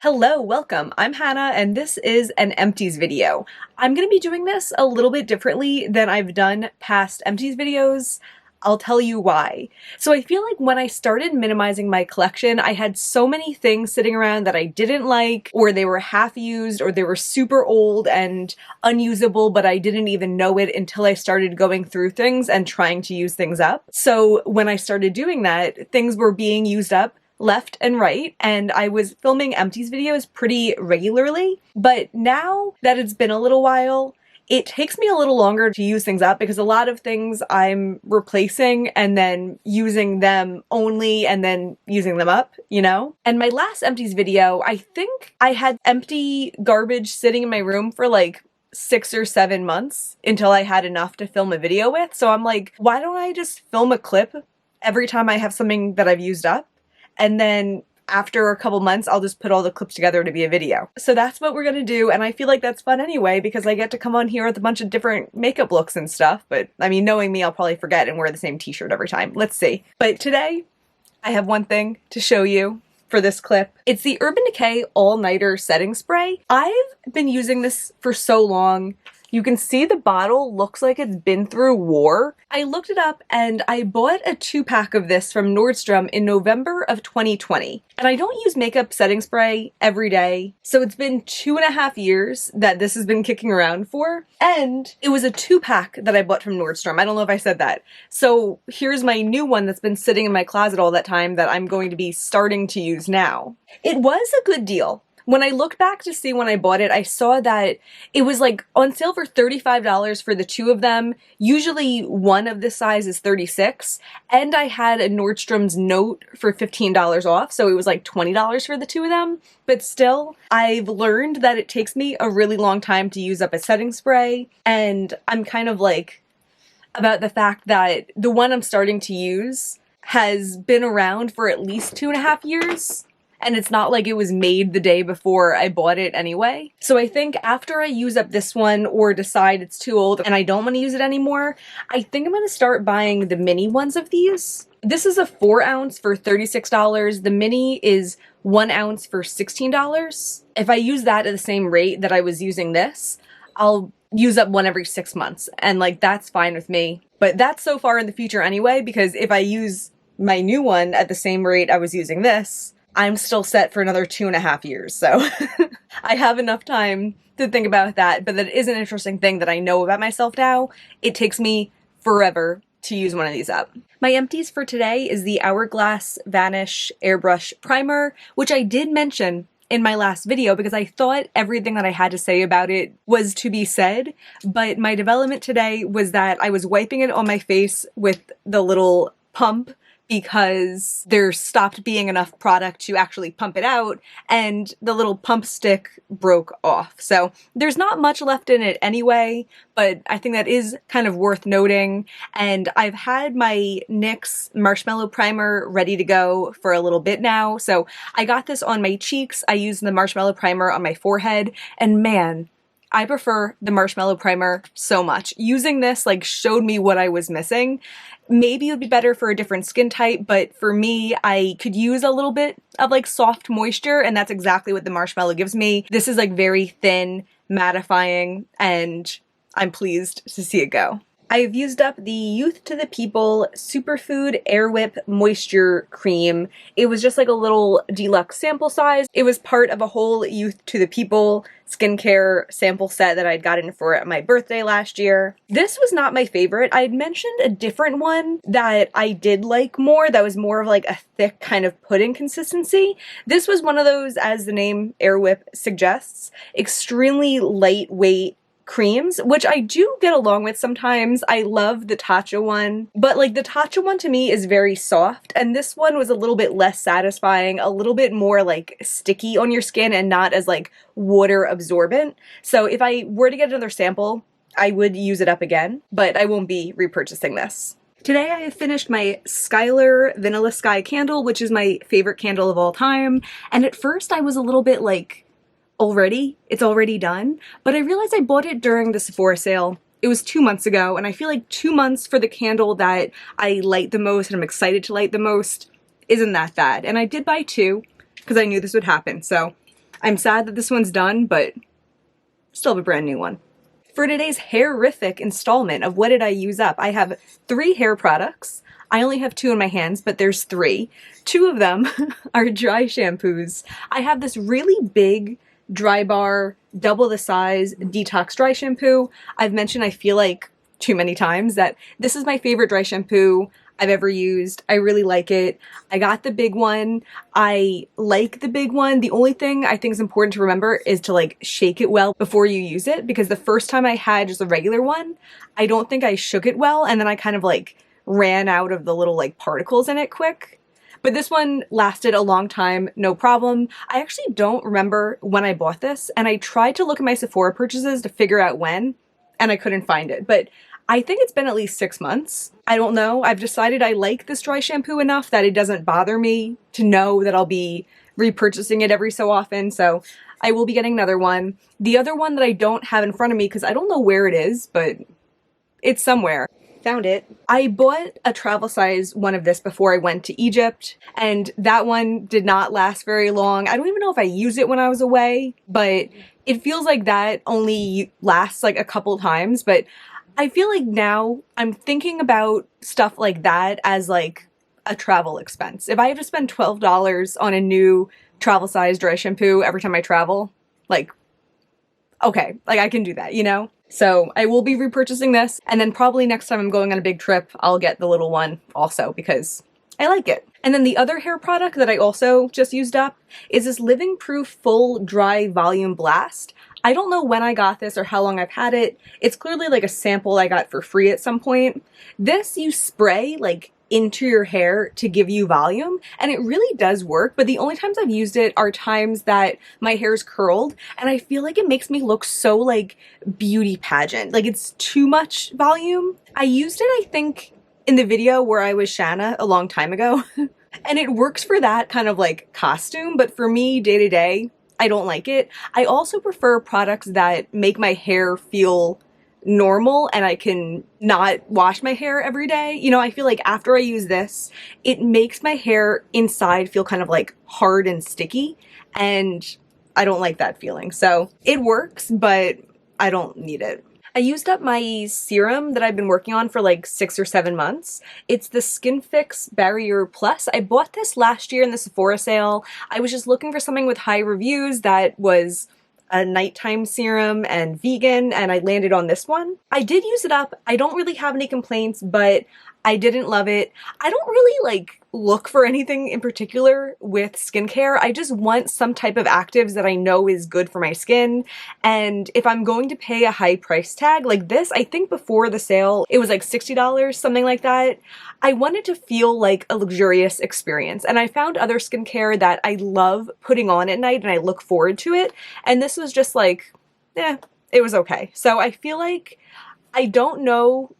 Hello, welcome. I'm Hannah and this is an empties video. I'm going to be doing this a little bit differently than I've done past empties videos. I'll tell you why. So I feel like when I started minimizing my collection, I had so many things sitting around that I didn't like, or they were half used, or they were super old and unusable, but I didn't even know it until I started going through things and trying to use things up. So when I started doing that, things were being used up left and right, and I was filming empties videos pretty regularly. But now that it's been a little while, it takes me a little longer to use things up because a lot of things I'm replacing and then using them only and then using them up, you know? And my last empties video, I think I had empty garbage sitting in my room for like 6 or 7 months until I had enough to film a video with. So I'm like, why don't I just film a clip every time I have something that I've used up? And then after a couple months, I'll just put all the clips together to be a video. So that's what we're gonna do, and I feel like that's fun anyway because I get to come on here with a bunch of different makeup looks and stuff, but I mean, knowing me, I'll probably forget and wear the same t-shirt every time. Let's see. But today, I have one thing to show you for this clip. It's the Urban Decay All-Nighter Setting Spray. I've been using this for so long. You can see the bottle looks like it's been through war. I looked it up and I bought a 2-pack of this from Nordstrom in November of 2020. And I don't use makeup setting spray every day, so it's been 2.5 years that this has been kicking around for. And it was a 2-pack that I bought from Nordstrom. I don't know if I said that. So here's my new one that's been sitting in my closet all that time that I'm going to be starting to use now. It was a good deal. When I looked back to see when I bought it, I saw that it was like on sale for $35 for the 2 of them. Usually one of this size is $36, and I had a Nordstrom's note for $15 off, so it was like $20 for the 2 of them. But still, I've learned that it takes me a really long time to use up a setting spray, and I'm kind of like about the fact that the one I'm starting to use has been around for at least 2.5 years. And it's not like it was made the day before I bought it anyway. So I think after I use up this one or decide it's too old and I don't want to use it anymore, I think I'm going to start buying the mini ones of these. This is a 4 ounce for $36. The mini is 1 ounce for $16. If I use that at the same rate that I was using this, I'll use up one every 6 months. And like, that's fine with me. But that's so far in the future anyway, because if I use my new one at the same rate I was using this, I'm still set for another 2.5 years, so I have enough time to think about that, but that is an interesting thing that I know about myself now. It takes me forever to use one of these up. My empties for today is the Hourglass Vanish Airbrush Primer, which I did mention in my last video because I thought everything that I had to say about it was to be said, but my development today was that I was wiping it on my face with the little pump because there stopped being enough product to actually pump it out, and the little pump stick broke off. So there's not much left in it anyway, but I think that is kind of worth noting. And I've had my NYX Marshmallow Primer ready to go for a little bit now. So I got this on my cheeks. I used the Marshmallow Primer on my forehead, and man, I prefer the Marshmallow Primer so much. Using this like showed me what I was missing. Maybe it would be better for a different skin type, but for me, I could use a little bit of like soft moisture, and that's exactly what the Marshmallow gives me. This is like very thin, mattifying, and I'm pleased to see it go. I've used up the Youth to the People Superfood Air Whip Moisture Cream. It was just like a little deluxe sample size. It was part of a whole Youth to the People skincare sample set that I'd gotten for my birthday last year. This was not my favorite. I had mentioned a different one that I did like more, that was more of like a thick kind of pudding consistency. This was one of those, as the name Air Whip suggests, extremely lightweight creams, which I do get along with sometimes. I love the Tatcha one, but like the Tatcha one to me is very soft, and this one was a little bit less satisfying, a little bit more like sticky on your skin and not as like water absorbent. So if I were to get another sample, I would use it up again, but I won't be repurchasing this. Today I have finished my Skylar Vanilla Sky candle, which is my favorite candle of all time, and at first I was a little bit like, it's already done, but I realized I bought it during the Sephora sale. It was 2 months ago, and I feel like 2 months for the candle that I light the most and I'm excited to light the most isn't that bad. And I did buy 2 because I knew this would happen, so I'm sad that this one's done, but still have a brand new one. For today's hairific installment of what did I use up, I have 3 hair products. I only have 2 in my hands, but there's 3. 2 of them are dry shampoos. I have this really big Dry Bar, double the size detox dry shampoo. I've mentioned, I feel like too many times, that this is my favorite dry shampoo I've ever used. I really like it. I got the big one. I like the big one. The only thing I think is important to remember is to like shake it well before you use it, because the first time I had just a regular one, I don't think I shook it well, and then I kind of like ran out of the little like particles in it quick. But this one lasted a long time, no problem. I actually don't remember when I bought this, and I tried to look at my Sephora purchases to figure out when, and I couldn't find it. But I think it's been at least 6 months. I don't know. I've decided I like this dry shampoo enough that it doesn't bother me to know that I'll be repurchasing it every so often, so I will be getting another one. The other one that I don't have in front of me, because I don't know where it is, but it's somewhere. Found it. I bought a travel size one of this before I went to Egypt, and that one did not last very long. I don't even know if I used it when I was away, but it feels like that only lasts like a couple times. But I feel like now I'm thinking about stuff like that as like a travel expense. If I have to spend $12 on a new travel size dry shampoo every time I travel, like, okay, like I can do that, you know? So I will be repurchasing this, and then probably next time I'm going on a big trip, I'll get the little one also because I like it. And then the other hair product that I also just used up is this Living Proof Full Dry Volume Blast. I don't know when I got this or how long I've had it. It's clearly like a sample I got for free at some point. This you spray like into your hair to give you volume, and it really does work, but the only times I've used it are times that my hair's curled, and I feel like it makes me look so like beauty pageant. Like it's too much volume. I used it, I think, in the video where I was Shanna a long time ago, and it works for that kind of like costume, but for me, day to day, I don't like it. I also prefer products that make my hair feel normal and I can not wash my hair every day. You know, I feel like after I use this, it makes my hair inside feel kind of like hard and sticky, and I don't like that feeling. So it works, but I don't need it. I used up my serum that I've been working on for like 6 or 7 months. It's the Skin Fix Barrier Plus. I bought this last year in the Sephora sale. I was just looking for something with high reviews that was a nighttime serum and vegan, and I landed on this one. I did use it up. I don't really have any complaints, but I didn't love it. I don't really like look for anything in particular with skincare. I just want some type of actives that I know is good for my skin. And if I'm going to pay a high price tag like this, I think before the sale, it was like $60, something like that. I wanted to feel like a luxurious experience. And I found other skincare that I love putting on at night and I look forward to it. And this was just like, it was okay. So I feel like I don't know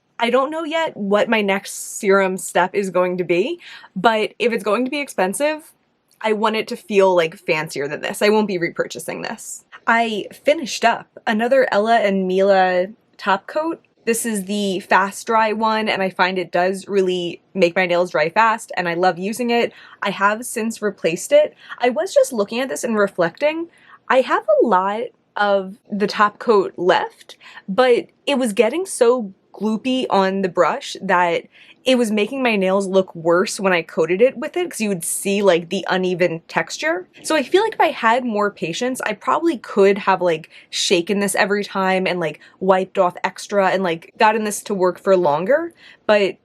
yet what my next serum step is going to be, but if it's going to be expensive, I want it to feel like fancier than this. I won't be repurchasing this. I finished up another Ella and Mila top coat. This is the fast dry one, and I find it does really make my nails dry fast, and I love using it. I have since replaced it. I was just looking at this and reflecting. I have a lot of the top coat left, but it was getting so gloopy on the brush that it was making my nails look worse when I coated it with it, because you would see like the uneven texture. So I feel like if I had more patience, I probably could have like shaken this every time and like wiped off extra and like gotten this to work for longer, but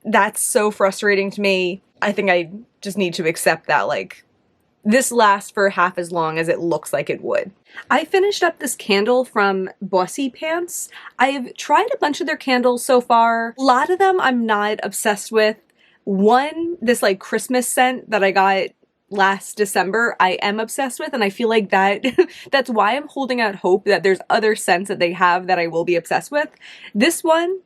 that's so frustrating to me. I think I just need to accept that like this lasts for half as long as it looks like it would. I finished up this candle from Bossy Pants. I've tried a bunch of their candles so far. A lot of them I'm not obsessed with. One, this like Christmas scent that I got last December, I am obsessed with, and I feel like that's why I'm holding out hope that there's other scents that they have that I will be obsessed with. This one,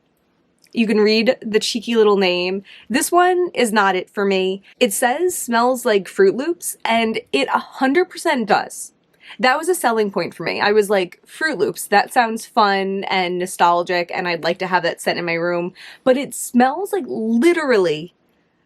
you can read the cheeky little name. This one is not it for me. It says smells like Fruit Loops, and it 100% does. That was a selling point for me. I was like, Fruit Loops, that sounds fun and nostalgic, and I'd like to have that scent in my room. But it smells like literally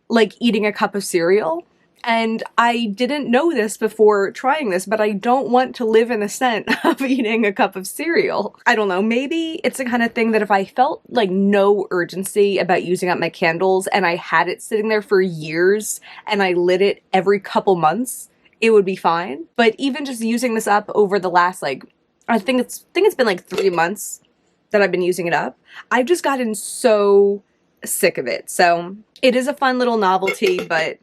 like eating a cup of cereal. And I didn't know this before trying this, but I don't want to live in the scent of eating a cup of cereal. I don't know, maybe it's the kind of thing that if I felt like no urgency about using up my candles and I had it sitting there for years and I lit it every couple months, it would be fine. But even just using this up over the last like, I think it's been like 3 months that I've been using it up, I've just gotten so sick of it. So it is a fun little novelty, but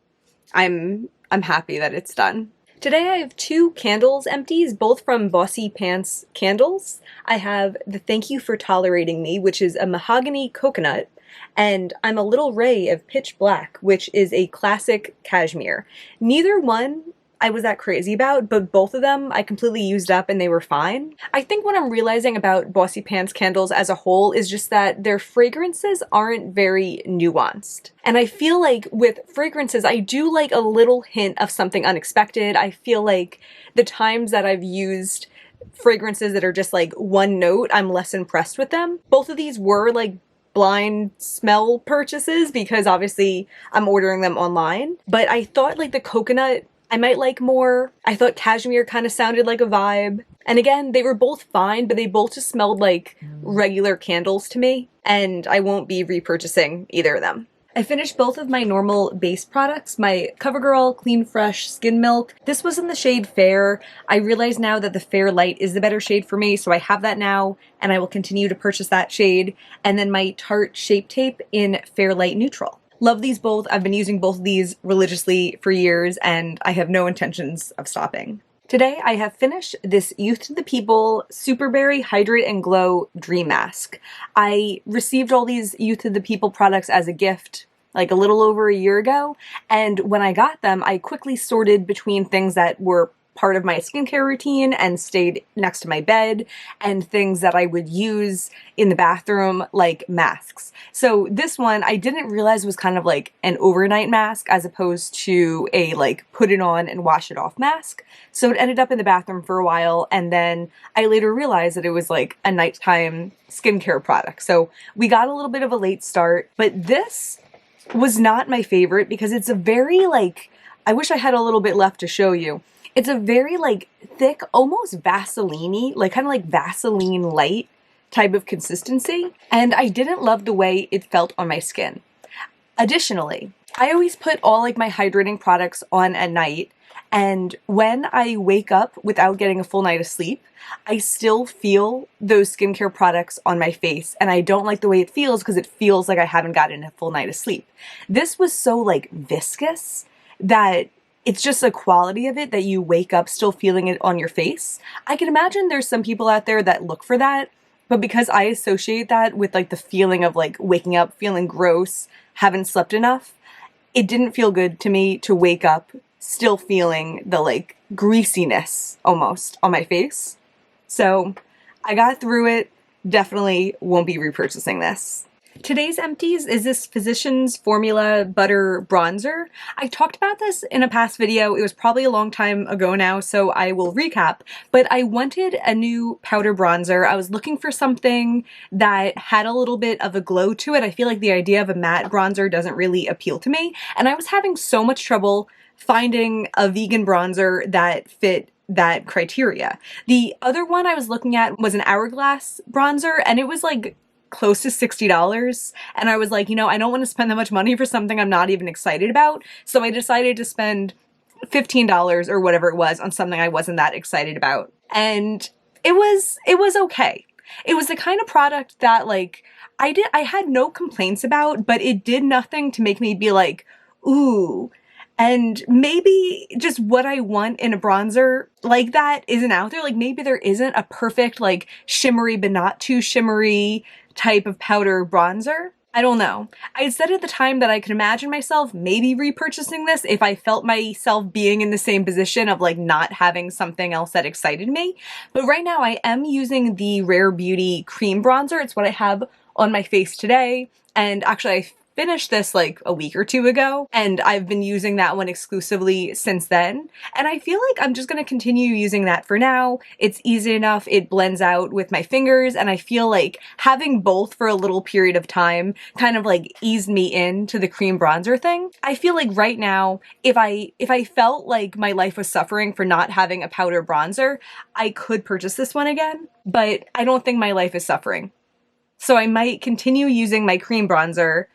I'm happy that it's done. Today I have 2 candles empties, both from Bossy Pants Candles. I have the Thank You for Tolerating Me, which is a mahogany coconut, and I'm a Little Ray of Pitch Black, which is a classic cashmere. Neither one I was that crazy about, but both of them I completely used up and they were fine. I think what I'm realizing about Bossy Pants candles as a whole is just that their fragrances aren't very nuanced. And I feel like with fragrances, I do like a little hint of something unexpected. I feel like the times that I've used fragrances that are just like one note, I'm less impressed with them. Both of these were like blind smell purchases because obviously I'm ordering them online, but I thought like the coconut I might like more. I thought cashmere kind of sounded like a vibe. And again, they were both fine, but they both just smelled like regular candles to me, and I won't be repurchasing either of them. I finished both of my normal base products, my CoverGirl Clean Fresh Skin Milk. This was in the shade Fair. I realize now that the Fair Light is the better shade for me, so I have that now, and I will continue to purchase that shade. And then my Tarte Shape Tape in Fair Light Neutral. Love these both. I've been using both of these religiously for years and I have no intentions of stopping. Today I have finished this Youth to the People Superberry Hydrate and Glow Dream Mask. I received all these Youth to the People products as a gift like a little over a year ago, and when I got them I quickly sorted between things that were part of my skincare routine and stayed next to my bed, and things that I would use in the bathroom like masks. So this one I didn't realize was kind of like an overnight mask as opposed to a like put it on and wash it off mask. So it ended up in the bathroom for a while, and then I later realized that it was like a nighttime skincare product. So we got a little bit of a late start, but this was not my favorite because it's a very like, I wish I had a little bit left to show you. It's a very like thick, almost Vaseline-y, like kind of like Vaseline light type of consistency, and I didn't love the way it felt on my skin. Additionally, I always put all like my hydrating products on at night, and when I wake up without getting a full night of sleep, I still feel those skincare products on my face, and I don't like the way it feels because it feels like I haven't gotten a full night of sleep. This was so like viscous that it's just the quality of it that you wake up still feeling it on your face. I can imagine there's some people out there that look for that, but because I associate that with like the feeling of like waking up feeling gross, haven't slept enough, it didn't feel good to me to wake up still feeling the like greasiness almost on my face. So I got through it, definitely won't be repurchasing this. Today's empties is this Physicians Formula Butter Bronzer. I talked about this in a past video. It was probably a long time ago now, so I will recap. But I wanted a new powder bronzer. I was looking for something that had a little bit of a glow to it. I feel like the idea of a matte bronzer doesn't really appeal to me. And I was having so much trouble finding a vegan bronzer that fit that criteria. The other one I was looking at was an Hourglass bronzer, and it was like close to $60, and I was like, you know, I don't want to spend that much money for something I'm not even excited about, so I decided to spend $15 or whatever it was on something I wasn't that excited about, and it was okay. It was the kind of product that like I had no complaints about, but it did nothing to make me be like, ooh. And maybe just what I want in a bronzer like that isn't out there. Like maybe there isn't a perfect like shimmery but not too shimmery type of powder bronzer. I don't know. I said at the time that I could imagine myself maybe repurchasing this if I felt myself being in the same position of like not having something else that excited me. But right now I am using the Rare Beauty Cream Bronzer. It's what I have on my face today. And actually I finished this like a week or two ago, and I've been using that one exclusively since then. And I feel like I'm just gonna continue using that for now. It's easy enough, it blends out with my fingers, and I feel like having both for a little period of time kind of like eased me into the cream bronzer thing. I feel like right now, if I felt like my life was suffering for not having a powder bronzer, I could purchase this one again, but I don't think my life is suffering. So I might continue using my cream bronzer,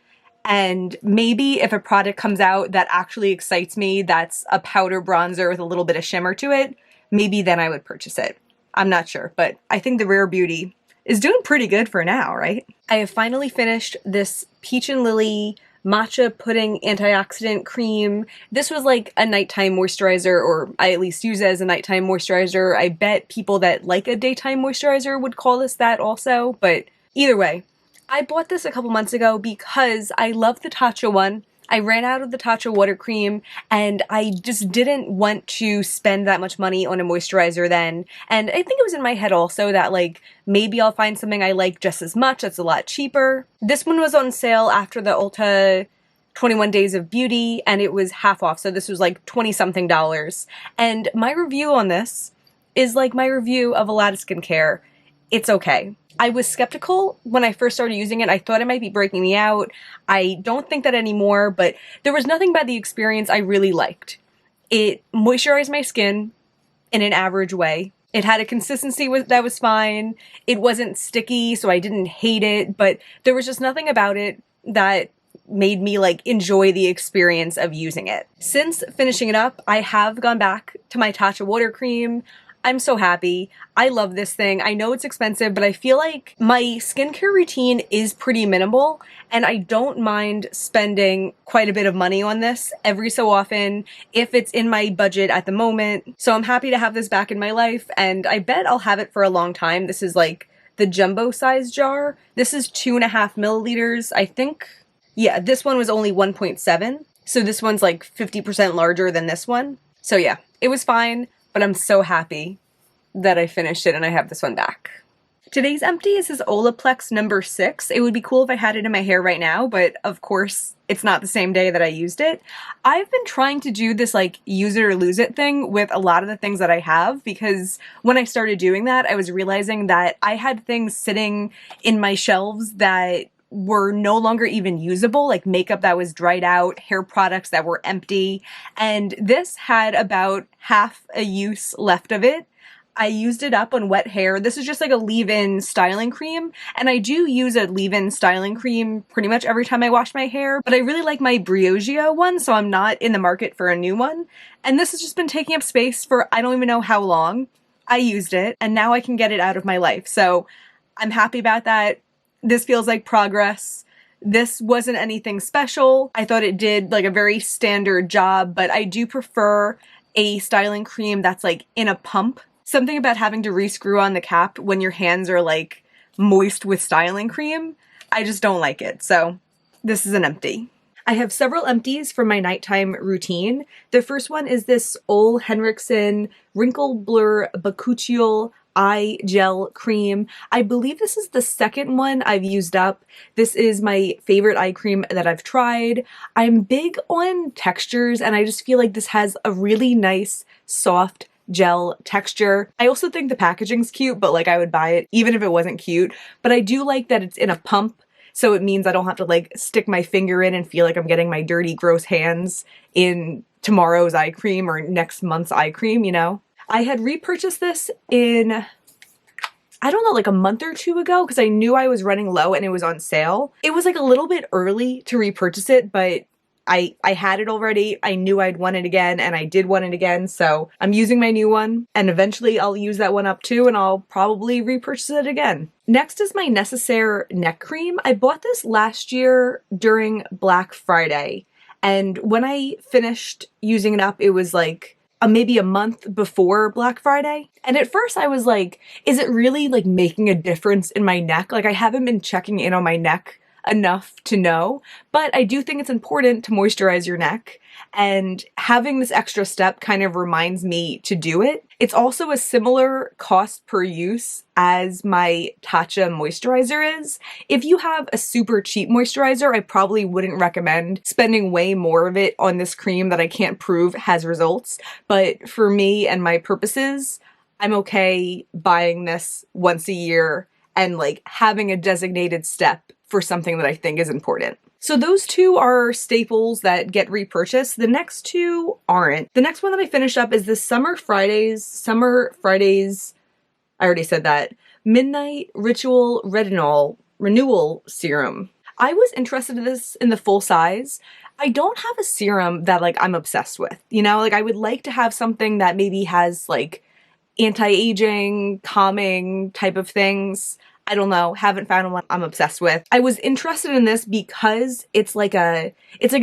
and maybe if a product comes out that actually excites me, that's a powder bronzer with a little bit of shimmer to it, maybe then I would purchase it. I'm not sure, but I think the Rare Beauty is doing pretty good for now, right? I have finally finished this Peach and Lily matcha pudding antioxidant cream. This was like a nighttime moisturizer, or I at least use it as a nighttime moisturizer. I bet people that like a daytime moisturizer would call this that also, but either way, I bought this a couple months ago because I love the Tatcha one. I ran out of the Tatcha water cream, and I just didn't want to spend that much money on a moisturizer then. And I think it was in my head also that like maybe I'll find something I like just as much that's a lot cheaper. This one was on sale after the Ulta 21 Days of Beauty, and it was half off, so this was like 20 something dollars. And my review on this is like my review of a lot of skincare. It's okay. I was skeptical when I first started using it. I thought it might be breaking me out. I don't think that anymore, but there was nothing about the experience I really liked. It moisturized my skin in an average way. It had a consistency that was fine. It wasn't sticky, so I didn't hate it, but there was just nothing about it that made me like enjoy the experience of using it. Since finishing it up, I have gone back to my Tatcha water cream. I'm so happy. I love this thing. I know it's expensive, but I feel like my skincare routine is pretty minimal, and I don't mind spending quite a bit of money on this every so often if it's in my budget at the moment. So I'm happy to have this back in my life, and I bet I'll have it for a long time. This is like the jumbo size jar. This is 2.5 milliliters, I think. Yeah, this one was only 1.7. So this one's like 50% larger than this one. So yeah, it was fine. But I'm so happy that I finished it and I have this one back. Today's empties is Olaplex number 6. It would be cool if I had it in my hair right now, but of course it's not the same day that I used it. I've been trying to do this like use it or lose it thing with a lot of the things that I have, because when I started doing that, I was realizing that I had things sitting in my shelves that were no longer even usable, like makeup that was dried out, hair products that were empty, and this had about half a use left of it. I used it up on wet hair. This is just like a leave-in styling cream, and I do use a leave-in styling cream pretty much every time I wash my hair, but I really like my Briogeo one, so I'm not in the market for a new one. And this has just been taking up space for I don't even know how long. I used it, and now I can get it out of my life, so I'm happy about that. This feels like progress. This wasn't anything special. I thought it did like a very standard job, but I do prefer a styling cream that's like in a pump. Something about having to re-screw on the cap when your hands are like moist with styling cream, I just don't like it. So this is an empty. I have several empties for my nighttime routine. The first one is this Ole Henriksen Wrinkle Blur Bakuchiol Eye Gel Cream. I believe this is the second one I've used up. This is my favorite eye cream that I've tried. I'm big on textures, and I just feel like this has a really nice, soft gel texture. I also think the packaging's cute, but like I would buy it even if it wasn't cute. But I do like that it's in a pump, so it means I don't have to like stick my finger in and feel like I'm getting my dirty, gross hands in tomorrow's eye cream or next month's eye cream, you know? I had repurchased this in, I don't know, like a month or two ago, because I knew I was running low and it was on sale. It was like a little bit early to repurchase it, but I had it already. I knew I'd want it again, and I did want it again, so I'm using my new one, and eventually I'll use that one up too, and I'll probably repurchase it again. Next is my Necessaire neck cream. I bought this last year during Black Friday, and when I finished using it up, it was like maybe a month before Black Friday. And at first I was like, is it really like making a difference in my neck? Like I haven't been checking in on my neck enough to know, but I do think it's important to moisturize your neck, and having this extra step kind of reminds me to do it. It's also a similar cost per use as my Tatcha moisturizer is. If you have a super cheap moisturizer, I probably wouldn't recommend spending way more of it on this cream that I can't prove has results. But for me and my purposes, I'm okay buying this once a year and like having a designated step for something that I think is important. So those two are staples that get repurchased. The next two aren't. The next one that I finished up is the Summer Fridays, I already said that, Midnight Ritual Retinol Renewal Serum. I was interested in this in the full size. I don't have a serum that like I'm obsessed with, you know? Like I would like to have something that maybe has like anti-aging, calming type of things. I don't know, haven't found one I'm obsessed with. I was interested in this because it's like a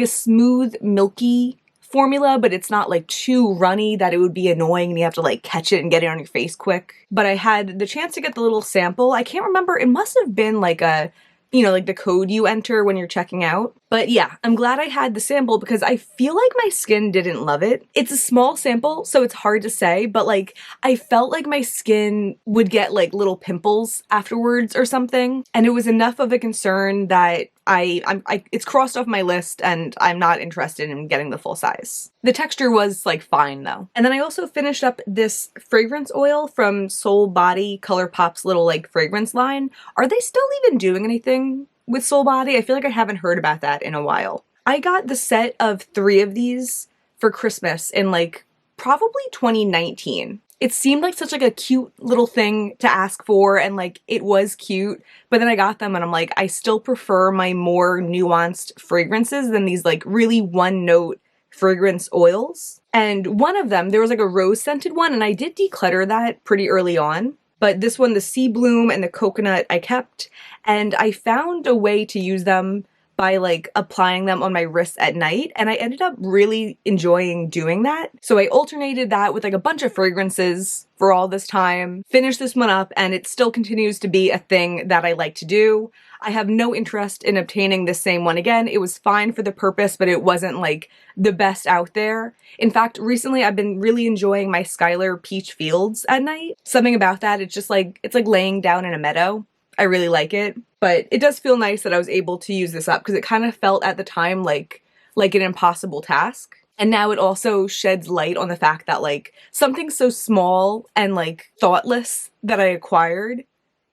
smooth, milky formula, but it's not like too runny that it would be annoying and you have to like catch it and get it on your face quick. But I had the chance to get the little sample. I can't remember, it must have been like a, you know, like the code you enter when you're checking out. But yeah, I'm glad I had the sample because I feel like my skin didn't love it. It's a small sample, so it's hard to say, but like I felt like my skin would get like little pimples afterwards or something. And it was enough of a concern that it's crossed off my list and I'm not interested in getting the full size. The texture was like fine though. And then I also finished up this fragrance oil from Soul Body ColourPop's little like fragrance line. Are they still even doing anything with Soul Body? I feel like I haven't heard about that in a while. I got the set of 3 of these for Christmas in like probably 2019. It seemed like such like a cute little thing to ask for, and like it was cute, but then I got them and I'm like, I still prefer my more nuanced fragrances than these like really one note fragrance oils. And one of them, there was like a rose scented one, and I did declutter that pretty early on. But this one, the Sea Bloom and the Coconut, I kept, and I found a way to use them by like applying them on my wrists at night, and I ended up really enjoying doing that. So I alternated that with like a bunch of fragrances for all this time, finished this one up, and it still continues to be a thing that I like to do. I have no interest in obtaining the same one again. It was fine for the purpose, but it wasn't like the best out there. In fact, recently I've been really enjoying my Skylar Peach Fields at night. Something about that, it's like laying down in a meadow. I really like it, but it does feel nice that I was able to use this up because it kind of felt at the time like an impossible task. And now it also sheds light on the fact that like something so small and like thoughtless that I acquired,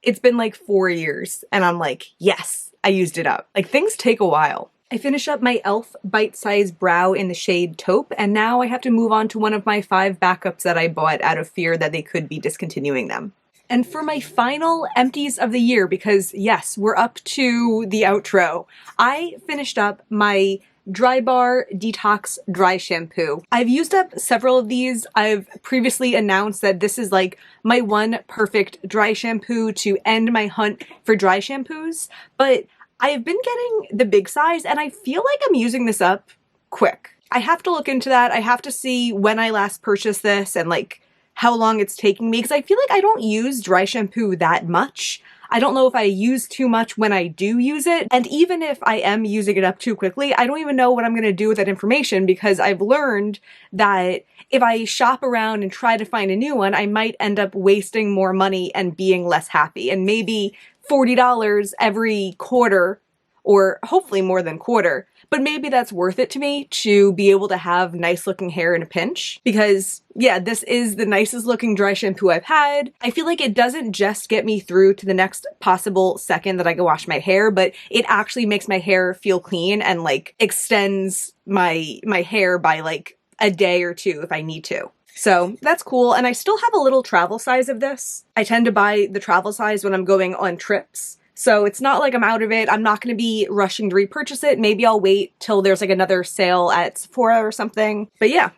it's been like 4 years and I'm like, yes, I used it up. Like things take a while. I finish up my e.l.f. bite-sized brow in the shade Taupe, and now I have to move on to one of my 5 backups that I bought out of fear that they could be discontinuing them. And for my final empties of the year, because yes, we're up to the outro, I finished up my Drybar Detox Dry Shampoo. I've used up several of these. I've previously announced that this is like my one perfect dry shampoo to end my hunt for dry shampoos, but I've been getting the big size and I feel like I'm using this up quick. I have to look into that. I have to see when I last purchased this and like how long it's taking me, because I feel like I don't use dry shampoo that much. I don't know if I use too much when I do use it, and even if I am using it up too quickly, I don't even know what I'm going to do with that information, because I've learned that if I shop around and try to find a new one, I might end up wasting more money and being less happy, and maybe $40 every quarter, or hopefully more than quarter, but maybe that's worth it to me to be able to have nice looking hair in a pinch, because yeah, this is the nicest looking dry shampoo I've had. I feel like it doesn't just get me through to the next possible second that I go wash my hair, but it actually makes my hair feel clean and like extends my hair by like a day or two if I need to. So that's cool, and I still have a little travel size of this. I tend to buy the travel size when I'm going on trips. So it's not like I'm out of it. I'm not going to be rushing to repurchase it. Maybe I'll wait till there's like another sale at Sephora or something. But yeah,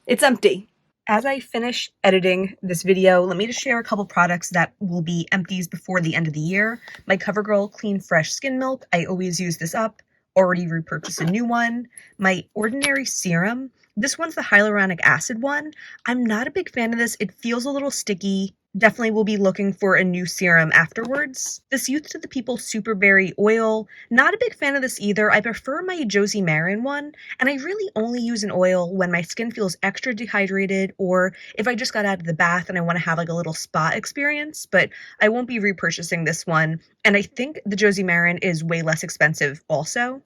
it's empty. As I finish editing this video, let me just share a couple products that will be empties before the end of the year. My CoverGirl Clean Fresh Skin Milk. I always use this up. Already repurchased a new one. My Ordinary Serum. This one's the hyaluronic acid one. I'm not a big fan of this. It feels a little sticky. Definitely will be looking for a new serum afterwards. This Youth to the People Superberry Oil. Not a big fan of this either. I prefer my Josie Maran one, and I really only use an oil when my skin feels extra dehydrated or if I just got out of the bath and I want to have like a little spa experience, but I won't be repurchasing this one. And I think the Josie Maran is way less expensive also.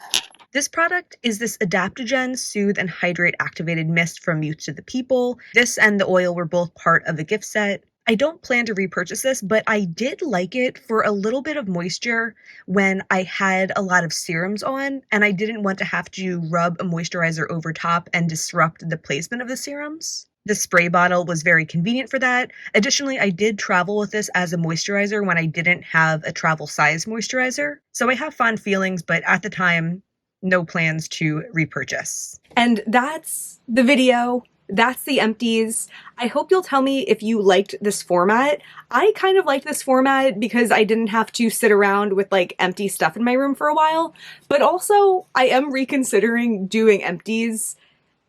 This product is this Adaptogen Soothe and Hydrate Activated Mist from Youth to the People. This and the oil were both part of the gift set. I don't plan to repurchase this, but I did like it for a little bit of moisture when I had a lot of serums on, and I didn't want to have to rub a moisturizer over top and disrupt the placement of the serums. The spray bottle was very convenient for that. Additionally, I did travel with this as a moisturizer when I didn't have a travel size moisturizer. So I have fond feelings, but at the time, no plans to repurchase. And that's the video. That's the empties. I hope you'll tell me if you liked this format. I kind of liked this format because I didn't have to sit around with like empty stuff in my room for a while, but also I am reconsidering doing empties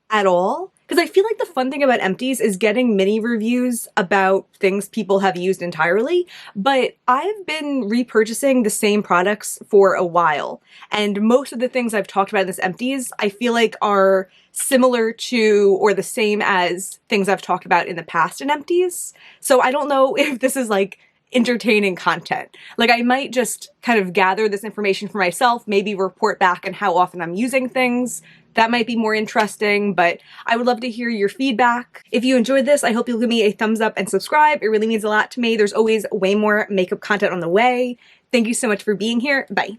at all. Because I feel like the fun thing about empties is getting mini reviews about things people have used entirely, but I've been repurchasing the same products for a while, and most of the things I've talked about in this empties I feel like are similar to or the same as things I've talked about in the past in empties. So I don't know if this is like entertaining content. Like I might just kind of gather this information for myself, maybe report back on how often I'm using things. That might be more interesting, but I would love to hear your feedback. If you enjoyed this, I hope you'll give me a thumbs up and subscribe. It really means a lot to me. There's always way more makeup content on the way. Thank you so much for being here. Bye.